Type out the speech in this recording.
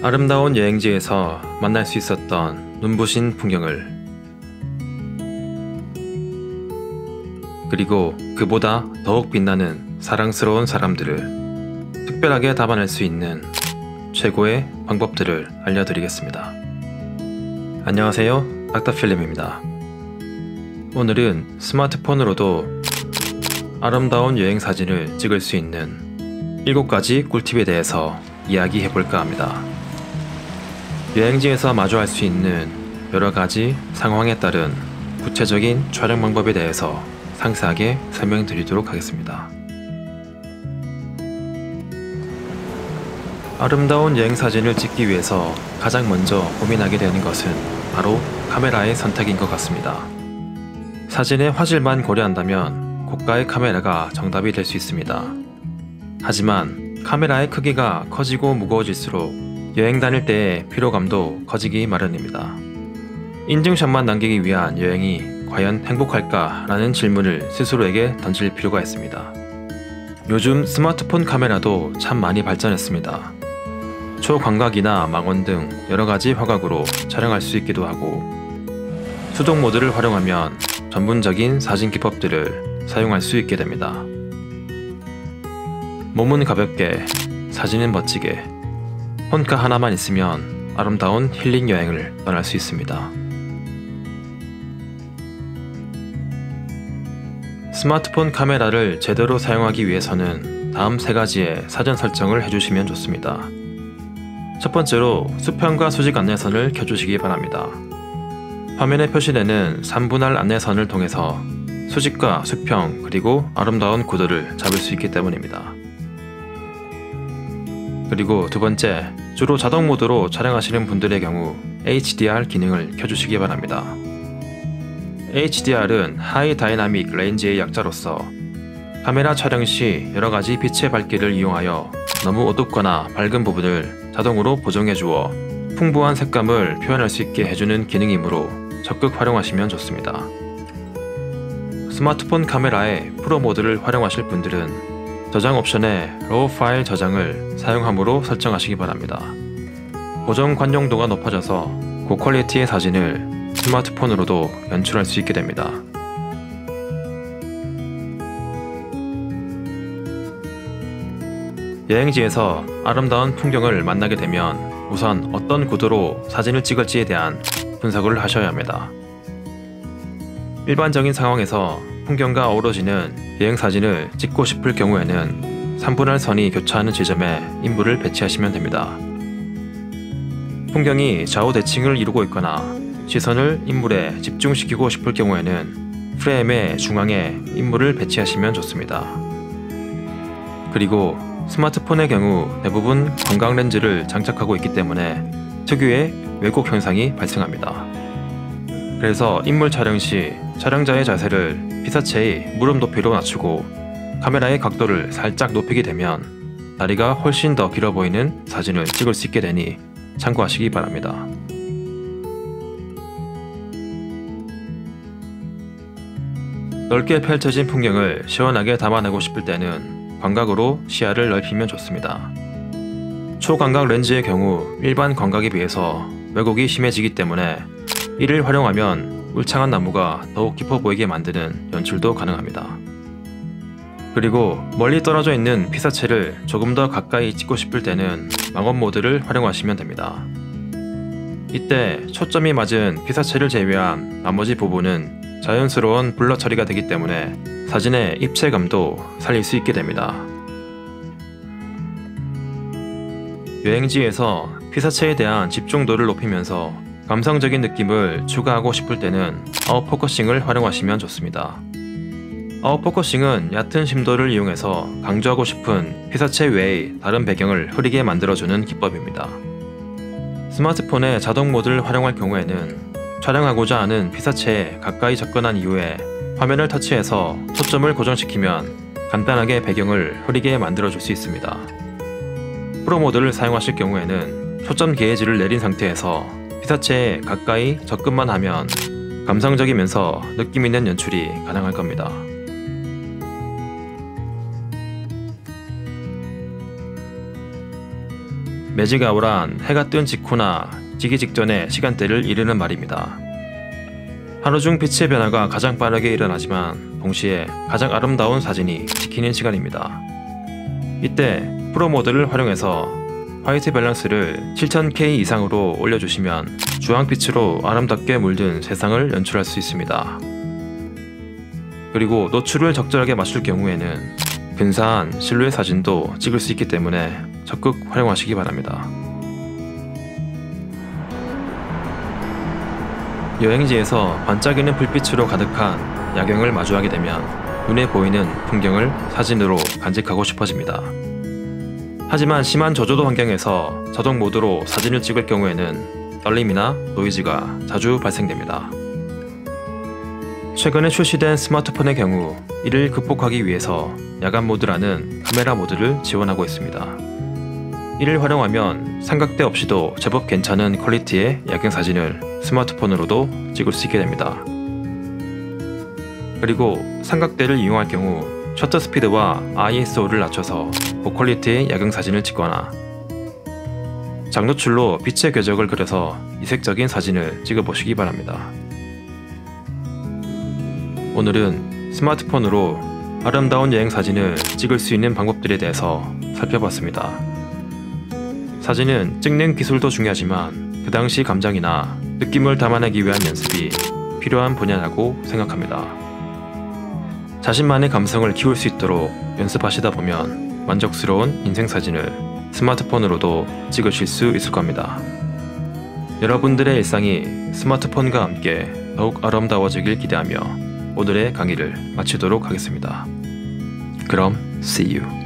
아름다운 여행지에서 만날 수 있었던 눈부신 풍경을, 그리고 그보다 더욱 빛나는 사랑스러운 사람들을 특별하게 담아낼 수 있는 최고의 방법들을 알려드리겠습니다. 안녕하세요, 닥터필름입니다. 오늘은 스마트폰으로도 아름다운 여행 사진을 찍을 수 있는 7가지 꿀팁에 대해서 이야기해볼까 합니다. 여행지에서 마주할 수 있는 여러가지 상황에 따른 구체적인 촬영 방법에 대해서 상세하게 설명드리도록 하겠습니다. 아름다운 여행 사진을 찍기 위해서 가장 먼저 고민하게 되는 것은 바로 카메라의 선택인 것 같습니다. 사진의 화질만 고려한다면 고가의 카메라가 정답이 될 수 있습니다. 하지만 카메라의 크기가 커지고 무거워질수록 여행 다닐 때의 피로감도 커지기 마련입니다. 인증샷만 남기기 위한 여행이 과연 행복할까? 라는 질문을 스스로에게 던질 필요가 있습니다. 요즘 스마트폰 카메라도 참 많이 발전했습니다. 초광각이나 망원 등 여러가지 화각으로 촬영할 수 있기도 하고, 수동 모드를 활용하면 전문적인 사진 기법들을 사용할 수 있게 됩니다. 몸은 가볍게, 사진은 멋지게, 폰카 하나만 있으면 아름다운 힐링 여행을 떠날 수 있습니다. 스마트폰 카메라를 제대로 사용하기 위해서는 다음 3가지의 사전 설정을 해주시면 좋습니다. 첫 번째로 수평과 수직 안내선을 켜주시기 바랍니다. 화면에 표시되는 3분할 안내선을 통해서 수직과 수평 그리고 아름다운 구도를 잡을 수 있기 때문입니다. 그리고 두 번째, 주로 자동 모드로 촬영하시는 분들의 경우 HDR 기능을 켜주시기 바랍니다. HDR은 하이 다이나믹 레인지의 약자로서 카메라 촬영 시 여러가지 빛의 밝기를 이용하여 너무 어둡거나 밝은 부분을 자동으로 보정해 주어 풍부한 색감을 표현할 수 있게 해주는 기능이므로 적극 활용하시면 좋습니다. 스마트폰 카메라의 프로 모드를 활용하실 분들은 저장 옵션에 로우 파일 저장을 사용함으로 설정하시기 바랍니다. 보정 관용도가 높아져서 고퀄리티의 사진을 스마트폰으로도 연출할 수 있게 됩니다. 여행지에서 아름다운 풍경을 만나게 되면 우선 어떤 구도로 사진을 찍을지에 대한 분석을 하셔야 합니다. 일반적인 상황에서 풍경과 어우러지는 여행 사진을 찍고 싶을 경우에는 3분할 선이 교차하는 지점에 인물을 배치하시면 됩니다. 풍경이 좌우 대칭을 이루고 있거나 시선을 인물에 집중시키고 싶을 경우에는 프레임의 중앙에 인물을 배치하시면 좋습니다. 그리고 스마트폰의 경우 대부분 광각 렌즈를 장착하고 있기 때문에 특유의 왜곡 현상이 발생합니다. 그래서 인물 촬영 시 촬영자의 자세를 피사체의 무릎 높이로 낮추고 카메라의 각도를 살짝 높이게 되면 다리가 훨씬 더 길어 보이는 사진을 찍을 수 있게 되니 참고하시기 바랍니다. 넓게 펼쳐진 풍경을 시원하게 담아내고 싶을 때는 광각으로 시야를 넓히면 좋습니다. 초광각 렌즈의 경우 일반 광각에 비해서 왜곡이 심해지기 때문에 이를 활용하면 울창한 나무가 더욱 깊어 보이게 만드는 연출도 가능합니다. 그리고 멀리 떨어져 있는 피사체를 조금 더 가까이 찍고 싶을 때는 망원 모드를 활용하시면 됩니다. 이때 초점이 맞은 피사체를 제외한 나머지 부분은 자연스러운 블러 처리가 되기 때문에 사진의 입체감도 살릴 수 있게 됩니다. 여행지에서 피사체에 대한 집중도를 높이면서 감성적인 느낌을 추가하고 싶을 때는 아웃포커싱을 활용하시면 좋습니다. 아웃포커싱은 얕은 심도를 이용해서 강조하고 싶은 피사체 외의 다른 배경을 흐리게 만들어주는 기법입니다. 스마트폰의 자동 모드를 활용할 경우에는 촬영하고자 하는 피사체에 가까이 접근한 이후에 화면을 터치해서 초점을 고정시키면 간단하게 배경을 흐리게 만들어줄 수 있습니다. 프로 모드를 사용하실 경우에는 초점 게이지를 내린 상태에서 피사체에 가까이 접근만 하면 감성적이면서 느낌있는 연출이 가능할 겁니다. 매직아워란 해가 뜬 직후나 지기 직전의 시간대를 이르는 말입니다. 하루 중 빛의 변화가 가장 빠르게 일어나지만 동시에 가장 아름다운 사진이 찍히는 시간입니다. 이때 프로 모드를 활용해서 화이트 밸런스를 7000K 이상으로 올려주시면 주황빛으로 아름답게 물든 세상을 연출할 수 있습니다. 그리고 노출을 적절하게 맞출 경우에는 근사한 실루엣 사진도 찍을 수 있기 때문에 적극 활용하시기 바랍니다. 여행지에서 반짝이는 불빛으로 가득한 야경을 마주하게 되면 눈에 보이는 풍경을 사진으로 간직하고 싶어집니다. 하지만 심한 저조도 환경에서 자동 모드로 사진을 찍을 경우에는 떨림이나 노이즈가 자주 발생됩니다. 최근에 출시된 스마트폰의 경우 이를 극복하기 위해서 야간 모드라는 카메라 모드를 지원하고 있습니다. 이를 활용하면 삼각대 없이도 제법 괜찮은 퀄리티의 야경 사진을 스마트폰으로도 찍을 수 있게 됩니다. 그리고 삼각대를 이용할 경우 셔터 스피드와 ISO를 낮춰서 고퀄리티의 야경 사진을 찍거나 장노출로 빛의 궤적을 그려서 이색적인 사진을 찍어보시기 바랍니다. 오늘은 스마트폰으로 아름다운 여행 사진을 찍을 수 있는 방법들에 대해서 살펴봤습니다. 사진은 찍는 기술도 중요하지만 그 당시 감정이나 느낌을 담아내기 위한 연습이 필요한 분야라고 생각합니다. 자신만의 감성을 키울 수 있도록 연습하시다 보면 만족스러운 인생사진을 스마트폰으로도 찍으실 수 있을 겁니다. 여러분들의 일상이 스마트폰과 함께 더욱 아름다워지길 기대하며 오늘의 강의를 마치도록 하겠습니다. 그럼 see you.